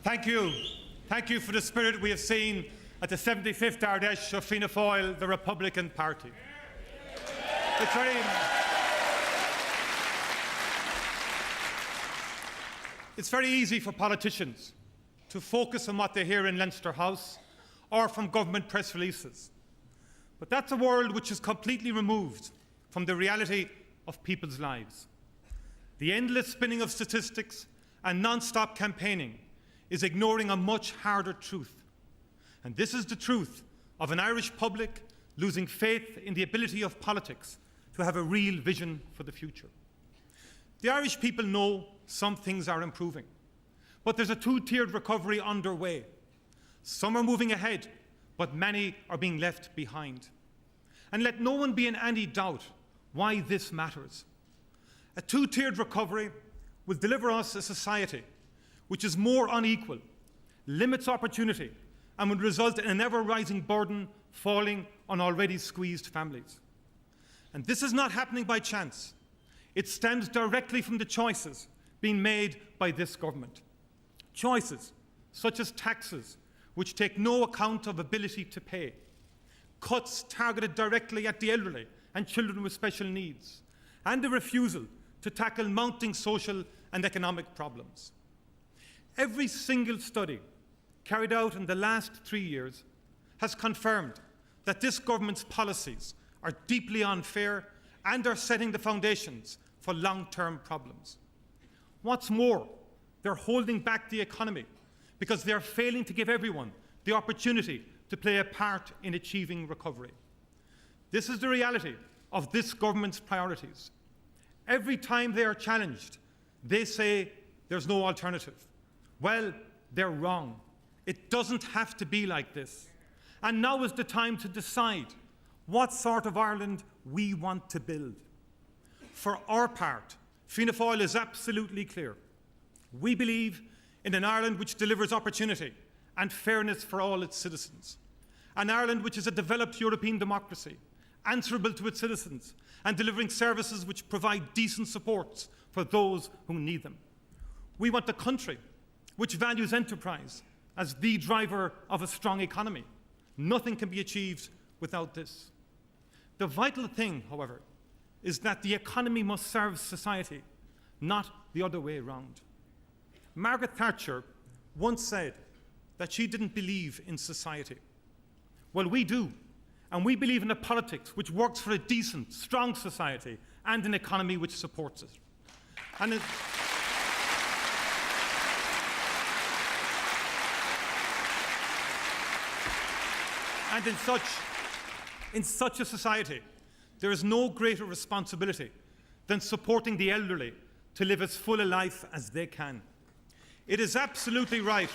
Thank you. Thank you for the spirit we have seen at the 75th Ard Fheis of Fianna Fáil, the Republican Party. It's very easy for politicians to focus on what they hear in Leinster House or from government press releases. But that's a world which is completely removed from the reality of people's lives. The endless spinning of statistics and non-stop campaigning is ignoring a much harder truth. And this is the truth of an Irish public losing faith in the ability of politics to have a real vision for the future. The Irish people know some things are improving, but there's a two-tiered recovery underway. Some are moving ahead, but many are being left behind. And let no one be in any doubt why this matters. A two-tiered recovery will deliver us a society which is more unequal, limits opportunity, and will result in an ever-rising burden falling on already squeezed families. And this is not happening by chance. It stems directly from the choices being made by this government. Choices such as taxes, which take no account of ability to pay, cuts targeted directly at the elderly and children with special needs, and the refusal to tackle mounting social and economic problems. Every single study carried out in the last 3 years has confirmed that this government's policies are deeply unfair and are setting the foundations for long-term problems. What's more, they're holding back the economy because they're failing to give everyone the opportunity to play a part in achieving recovery. This is the reality of this government's priorities. Every time they are challenged, they say there's no alternative. Well, they're wrong. It doesn't have to be like this. And now is the time to decide what sort of Ireland we want to build. For our part, Fianna Fáil is absolutely clear. We believe in an Ireland which delivers opportunity and fairness for all its citizens. An Ireland which is a developed European democracy, answerable to its citizens, and delivering services which provide decent supports for those who need them. We want a country which values enterprise as the driver of a strong economy. Nothing can be achieved without this. The vital thing, however, is that the economy must serve society, not the other way around. Margaret Thatcher once said that she didn't believe in society. Well, we do, and we believe in a politics which works for a decent, strong society and an economy which supports it. And in such a society, there is no greater responsibility than supporting the elderly to live as full a life as they can. It is absolutely right.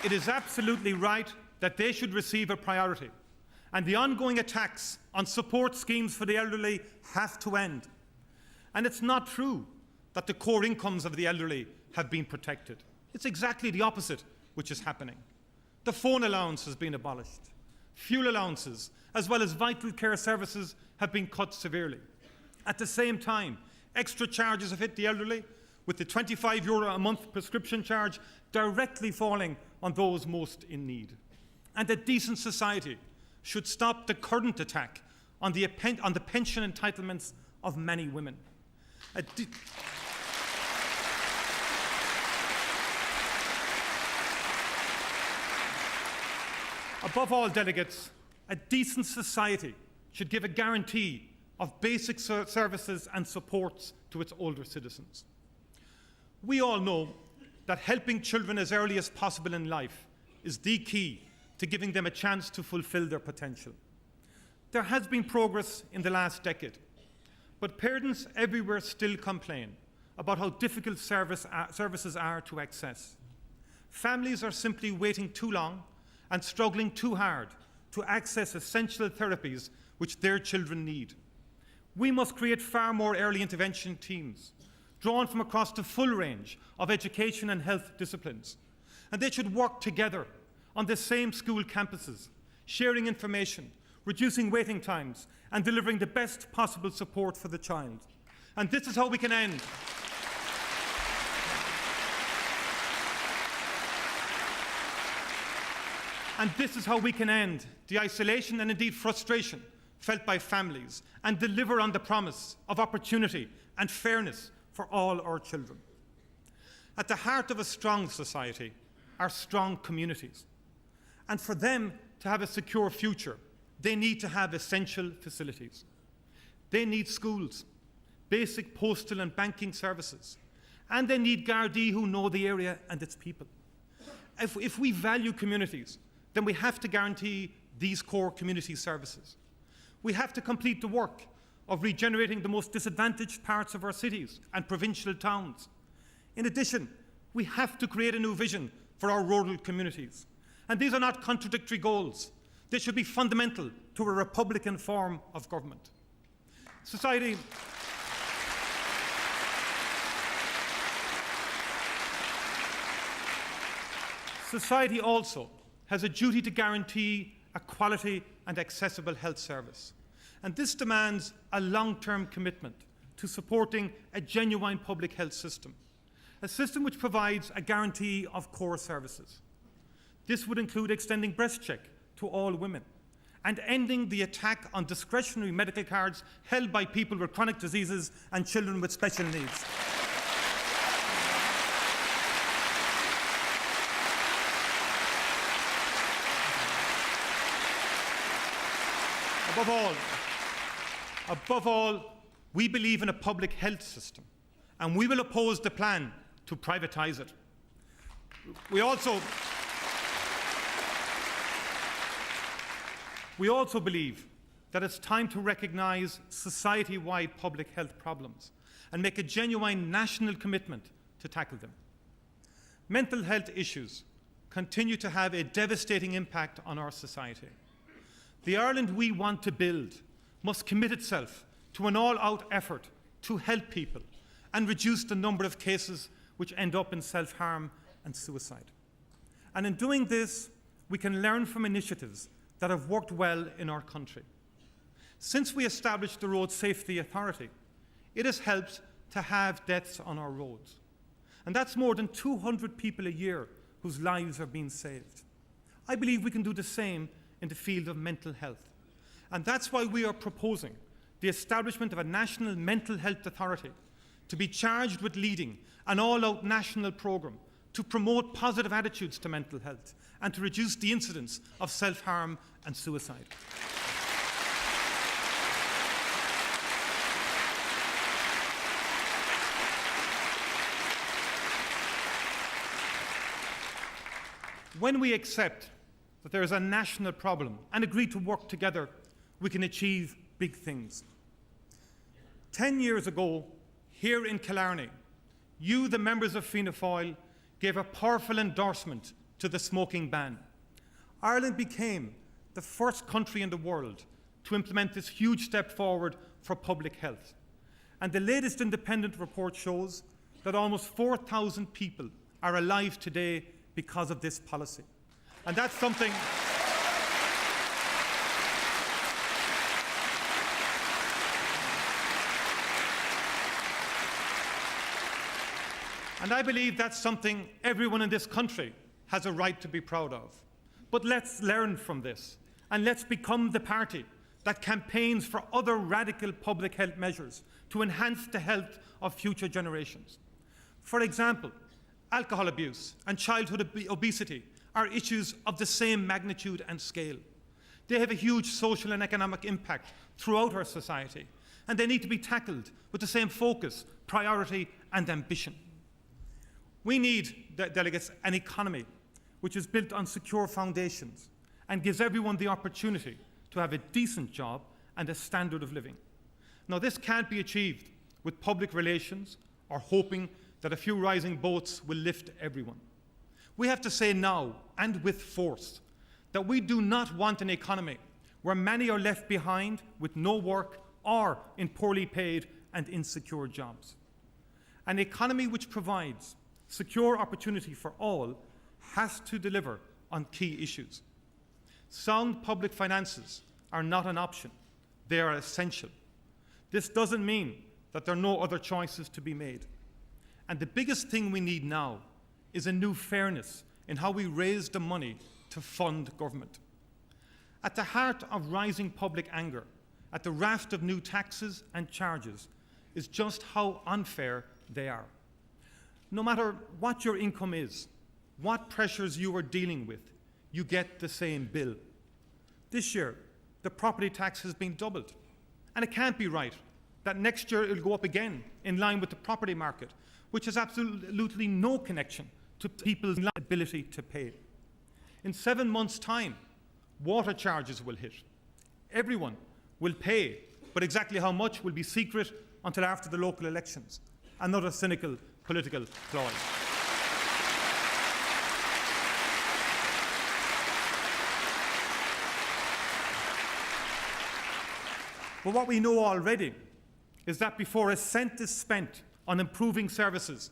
It is absolutely right that they should receive a priority, and the ongoing attacks on support schemes for the elderly have to end. And it's not true that the core incomes of the elderly have been protected. It's exactly the opposite which is happening. The phone allowance has been abolished. Fuel allowances, as well as vital care services, have been cut severely. At the same time, extra charges have hit the elderly, with the €25 a month prescription charge directly falling on those most in need. And a decent society should stop the current attack on the pension entitlements of many women. Above all, delegates, a decent society should give a guarantee of basic services and supports to its older citizens. We all know that helping children as early as possible in life is the key to giving them a chance to fulfil their potential. There has been progress in the last decade, but parents everywhere still complain about how difficult services are to access. Families are simply waiting too long and struggling too hard to access essential therapies which their children need. We must create far more early intervention teams, drawn from across the full range of education and health disciplines. And they should work together on the same school campuses, sharing information, reducing waiting times, and delivering the best possible support for the child. And this is how we can end. And this is how we can end the isolation and indeed frustration felt by families and deliver on the promise of opportunity and fairness for all our children. At the heart of a strong society are strong communities. And for them to have a secure future, they need to have essential facilities. They need schools, basic postal and banking services, and they need Gardaí who know the area and its people. If we value communities, then we have to guarantee these core community services. We have to complete the work of regenerating the most disadvantaged parts of our cities and provincial towns. In addition, we have to create a new vision for our rural communities. And these are not contradictory goals. They should be fundamental to a republican form of government. Society also has a duty to guarantee a quality and accessible health service. And this demands a long-term commitment to supporting a genuine public health system, a system which provides a guarantee of core services. This would include extending breast check to all women and ending the attack on discretionary medical cards held by people with chronic diseases and children with special needs. Above all, we believe in a public health system, and we will oppose the plan to privatise it. We also believe that it's time to recognise society-wide public health problems and make a genuine national commitment to tackle them. Mental health issues continue to have a devastating impact on our society. The Ireland we want to build must commit itself to an all-out effort to help people and reduce the number of cases which end up in self-harm and suicide. And in doing this, we can learn from initiatives that have worked well in our country. Since we established the Road Safety Authority, it has helped to have deaths on our roads. And that's more than 200 people a year whose lives are being saved. I believe we can do the same in the field of mental health. And that's why we are proposing the establishment of a national mental health authority to be charged with leading an all-out national programme to promote positive attitudes to mental health and to reduce the incidence of self-harm and suicide. When we accept that there is a national problem and agree to work together, we can achieve big things. 10 years ago, here in Killarney, you, the members of Fianna Fáil, gave a powerful endorsement to the smoking ban. Ireland became the first country in the world to implement this huge step forward for public health. And the latest independent report shows that almost 4,000 people are alive today because of this policy. And that's something and I believe that's something everyone in this country has a right to be proud of. But let's learn from this, and let's become the party that campaigns for other radical public health measures to enhance the health of future generations. For example, alcohol abuse and childhood obesity are issues of the same magnitude and scale. They have a huge social and economic impact throughout our society, and they need to be tackled with the same focus, priority, and ambition. We need, delegates, an economy which is built on secure foundations and gives everyone the opportunity to have a decent job and a standard of living. Now, this can't be achieved with public relations or hoping that a few rising boats will lift everyone. We have to say now, and with force, that we do not want an economy where many are left behind with no work or in poorly paid and insecure jobs. An economy which provides secure opportunity for all has to deliver on key issues. Sound public finances are not an option. They are essential. This doesn't mean that there are no other choices to be made. And the biggest thing we need now is a new fairness in how we raise the money to fund government. At the heart of rising public anger at the raft of new taxes and charges is just how unfair they are. No matter what your income is, what pressures you are dealing with, you get the same bill. This year, the property tax has been doubled. And it can't be right that next year it will go up again in line with the property market, which has absolutely no connection to people's ability to pay. In 7 months' time, water charges will hit. Everyone will pay, but exactly how much will be secret until after the local elections. Another cynical political ploy. But what we know already is that before a cent is spent on improving services,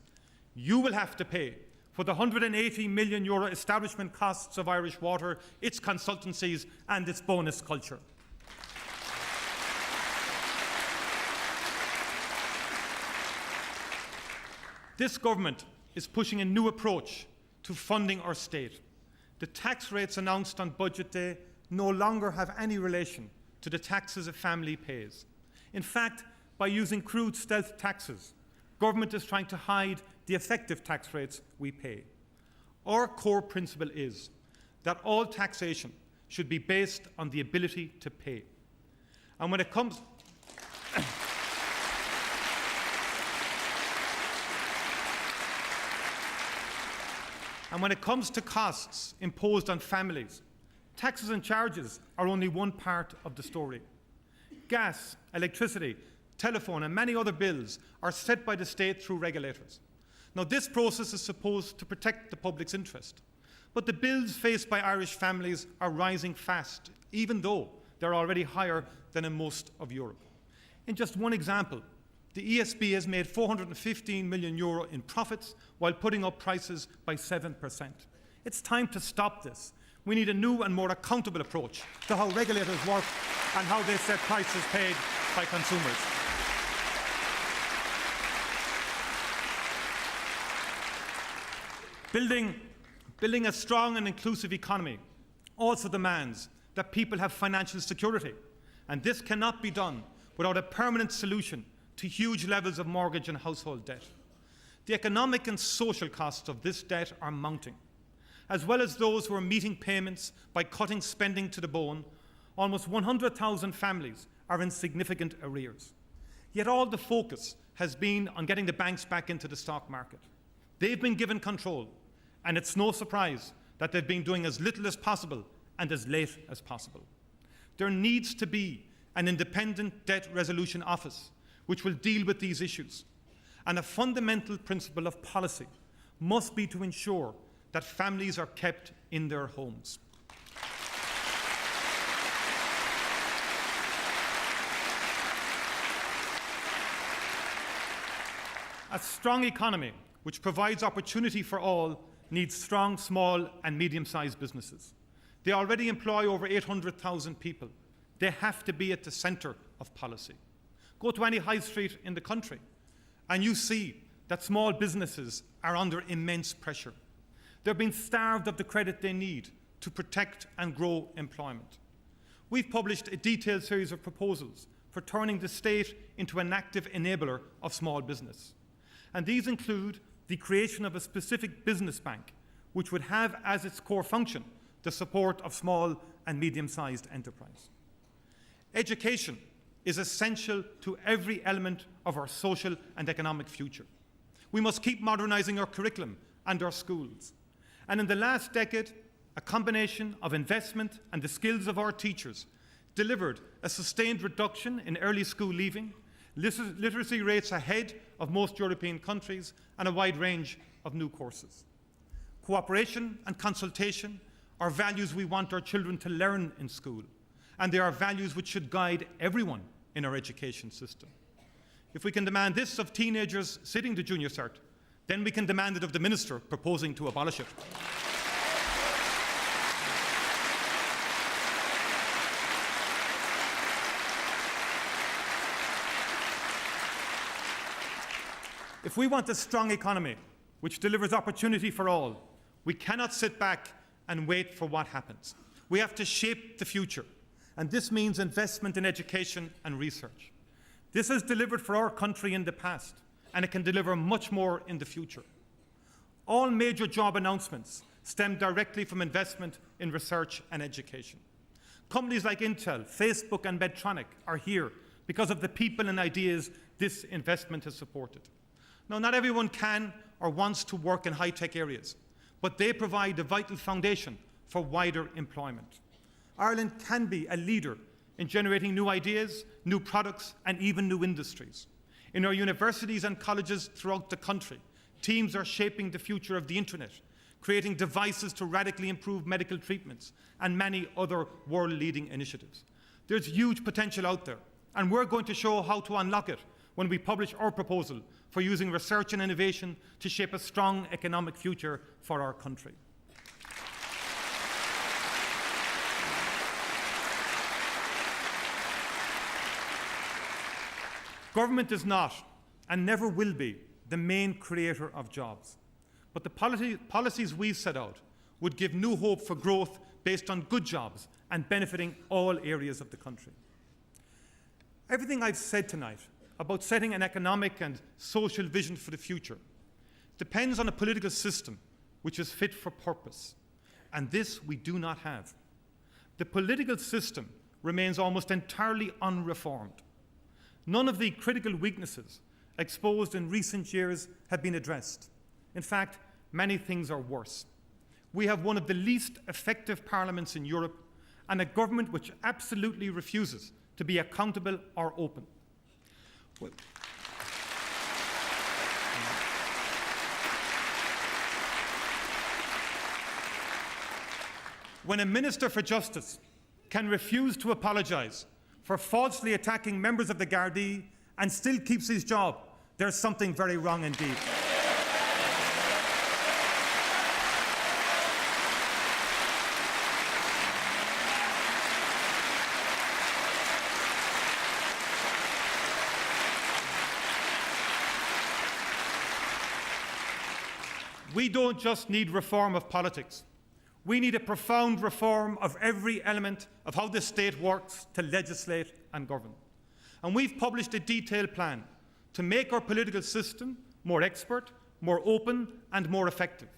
you will have to pay for the €180 million establishment costs of Irish Water, its consultancies and its bonus culture. This government is pushing a new approach to funding our state. The tax rates announced on Budget Day no longer have any relation to the taxes a family pays. In fact, by using crude stealth taxes, government is trying to hide the effective tax rates we pay. Our core principle is that all taxation should be based on the ability to pay. And when it comes to costs imposed on families, taxes and charges are only one part of the story. Gas, electricity, telephone and many other bills are set by the state through regulators. Now, this process is supposed to protect the public's interest, but the bills faced by Irish families are rising fast, even though they're already higher than in most of Europe. In just one example, the ESB has made €415 million in profits while putting up prices by 7%. It's time to stop this. We need a new and more accountable approach to how regulators work and how they set prices paid by consumers. Building a strong and inclusive economy also demands that people have financial security, and this cannot be done without a permanent solution to huge levels of mortgage and household debt. The economic and social costs of this debt are mounting. As well as those who are meeting payments by cutting spending to the bone, almost 100,000 families are in significant arrears. Yet all the focus has been on getting the banks back into the stock market. They've been given control, and it's no surprise that they've been doing as little as possible and as late as possible. There needs to be an independent debt resolution office which will deal with these issues. And a fundamental principle of policy must be to ensure that families are kept in their homes. A strong economy which provides opportunity for all needs strong small and medium-sized businesses. They already employ over 800,000 people. They have to be at the centre of policy. Go to any high street in the country and you see that small businesses are under immense pressure. They're being starved of the credit they need to protect and grow employment. We've published a detailed series of proposals for turning the state into an active enabler of small business. And these include the creation of a specific business bank, which would have as its core function the support of small and medium-sized enterprise. Education is essential to every element of our social and economic future. We must keep modernising our curriculum and our schools. And in the last decade, a combination of investment and the skills of our teachers delivered a sustained reduction in early school leaving, literacy rates ahead of most European countries, and a wide range of new courses. Cooperation and consultation are values we want our children to learn in school, and they are values which should guide everyone in our education system. If we can demand this of teenagers sitting the junior cert, then we can demand it of the minister proposing to abolish it. If we want a strong economy which delivers opportunity for all, we cannot sit back and wait for what happens. We have to shape the future, and this means investment in education and research. This has delivered for our country in the past, and it can deliver much more in the future. All major job announcements stem directly from investment in research and education. Companies like Intel, Facebook and Medtronic are here because of the people and ideas this investment has supported. Now, not everyone can or wants to work in high-tech areas, but they provide a vital foundation for wider employment. Ireland can be a leader in generating new ideas, new products, and even new industries. In our universities and colleges throughout the country, teams are shaping the future of the internet, creating devices to radically improve medical treatments, and many other world-leading initiatives. There's huge potential out there, and we're going to show how to unlock it when we publish our proposal for using research and innovation to shape a strong economic future for our country. Government is not, and never will be, the main creator of jobs. But the policies we've set out would give new hope for growth based on good jobs and benefiting all areas of the country. Everything I've said tonight about setting an economic and social vision for the future depends on a political system which is fit for purpose, and this we do not have. The political system remains almost entirely unreformed. None of the critical weaknesses exposed in recent years have been addressed. In fact, many things are worse. We have one of the least effective parliaments in Europe and a government which absolutely refuses to be accountable or open. When a Minister for Justice can refuse to apologise for falsely attacking members of the Gardaí and still keeps his job, there's something very wrong indeed. We don't just need reform of politics. We need a profound reform of every element of how the state works to legislate and govern. And we've published a detailed plan to make our political system more expert, more open, and more effective.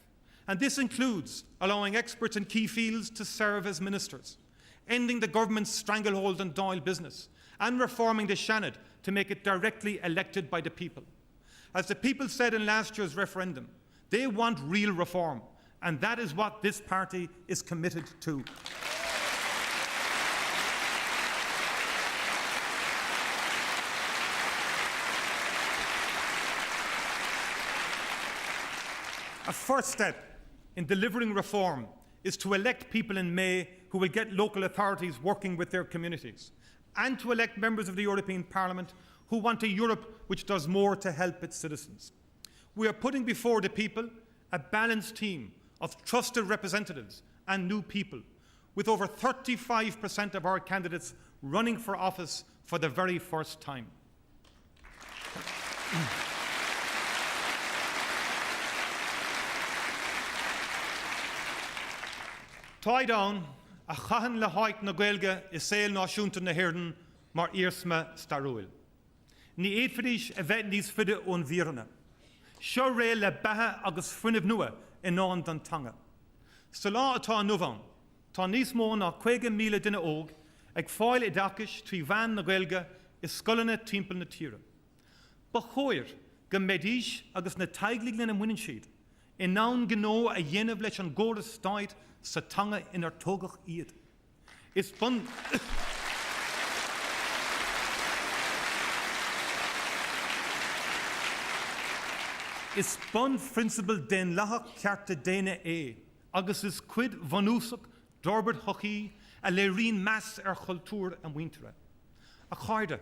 And this includes allowing experts in key fields to serve as ministers, ending the government's stranglehold on Dáil business, and reforming the Seanad to make it directly elected by the people. As the people said in last year's referendum, they want real reform, and that is what this party is committed to. A first step in delivering reform is to elect people in May who will get local authorities working with their communities, and to elect members of the European Parliament who want a Europe which does more to help its citizens. We are putting before the people a balanced team of trusted representatives and new people, with over 35% of our candidates running for office for the very first time. Tá down a chahan le háit na Gaeilge is saoil náisiúnta na hÉireann mar írsma starúil. Ní éadfadís a bheith níos fide ón bhíreanna. Seo ré le bethe agus fuinneamh nua in an don tanga. Sa lá atá nuamháin, tá níos mó ná 50,000 duine óg ag fáil ideachais trí bhean na Gaeilge is scoileanna timpeall na tíre. Ba chóir go méidís agus na taiglíochna na muinneann siad in nán gnó a dhéanamh leis an gcóras stáit sa tanga inar tógach iad. Is bun... Is bun principle den lachach cearta déine é, agus is cuid vanúsach dorbert hochaí a le rion meas chultúr an mhuintere. A cháirde,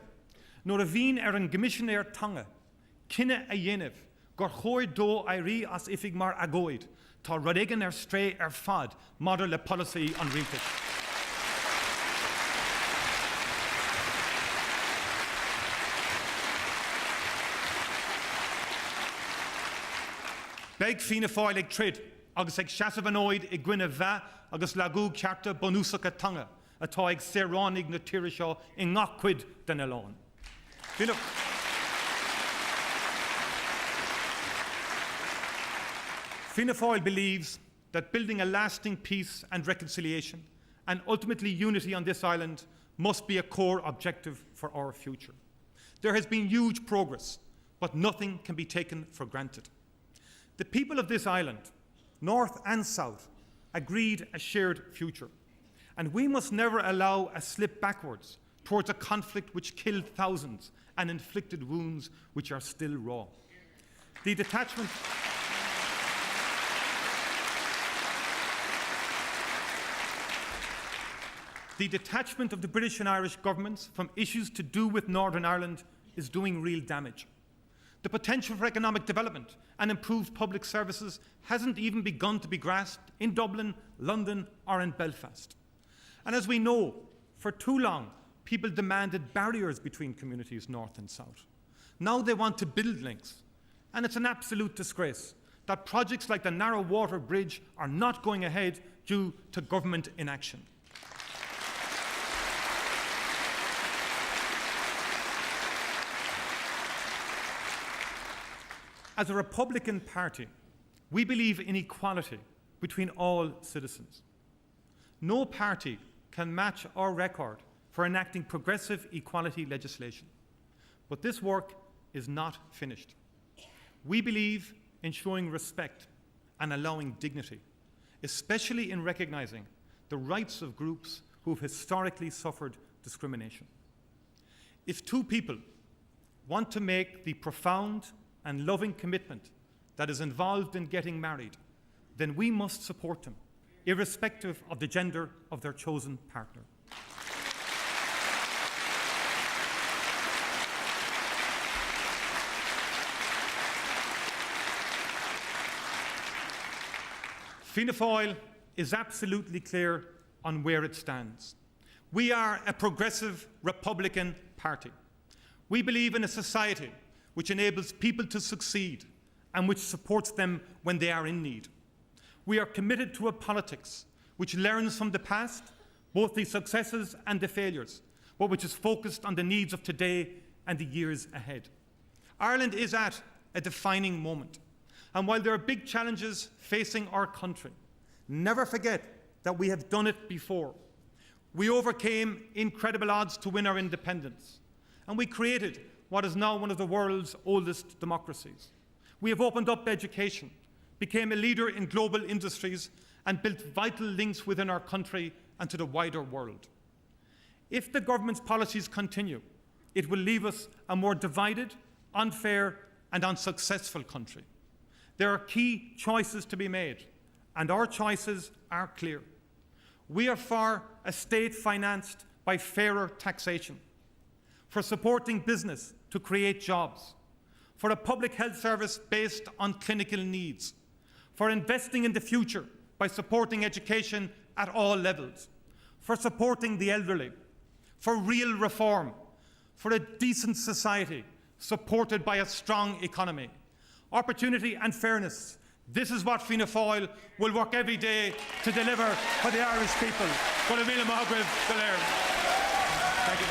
nuair a bhín an gcoimisionéir tanga, cinenne a dhéanamh, gur chóir dó éirí as ifig mar agóid, tá rud éigean stré fad, maidir le policy an rialtas. Beg Fianna Fáil ag trid, agus ag seasamhanoid I gcuine bheith agus lagú cearta bonúsacha tanga, atá ag séránig na tíre seo I ngach cuid den eláin. Fianna Fáil believes that building a lasting peace and reconciliation and ultimately unity on this island must be a core objective for our future. There has been huge progress, but nothing can be taken for granted. The people of this island, north and south, agreed a shared future, and we must never allow a slip backwards towards a conflict which killed thousands and inflicted wounds which are still raw. The detachment of the British and Irish governments from issues to do with Northern Ireland is doing real damage. The potential for economic development and improved public services hasn't even begun to be grasped in Dublin, London, or in Belfast. And as we know, for too long, people demanded barriers between communities north and south. Now they want to build links, and it's an absolute disgrace that projects like the Narrow Water Bridge are not going ahead due to government inaction. As a Republican Party, we believe in equality between all citizens. No party can match our record for enacting progressive equality legislation. But this work is not finished. We believe in showing respect and allowing dignity, especially in recognising the rights of groups who have historically suffered discrimination. If two people want to make the profound and loving commitment that is involved in getting married, then we must support them, irrespective of the gender of their chosen partner. Fianna Fáil is absolutely clear on where it stands. We are a progressive Republican party. We believe in a society which enables people to succeed and which supports them when they are in need. We are committed to a politics which learns from the past, both the successes and the failures, but which is focused on the needs of today and the years ahead. Ireland is at a defining moment, and while there are big challenges facing our country, never forget that we have done it before. We overcame incredible odds to win our independence, and we created what is now one of the world's oldest democracies. We have opened up education, became a leader in global industries, and built vital links within our country and to the wider world. If the government's policies continue, it will leave us a more divided, unfair, and unsuccessful country. There are key choices to be made, and our choices are clear. We are for a state financed by fairer taxation, for supporting business to create jobs, for a public health service based on clinical needs, for investing in the future by supporting education at all levels, for supporting the elderly, for real reform, for a decent society supported by a strong economy, opportunity and fairness. This is what Fianna Fáil will work every day to deliver for the Irish people. Thank you.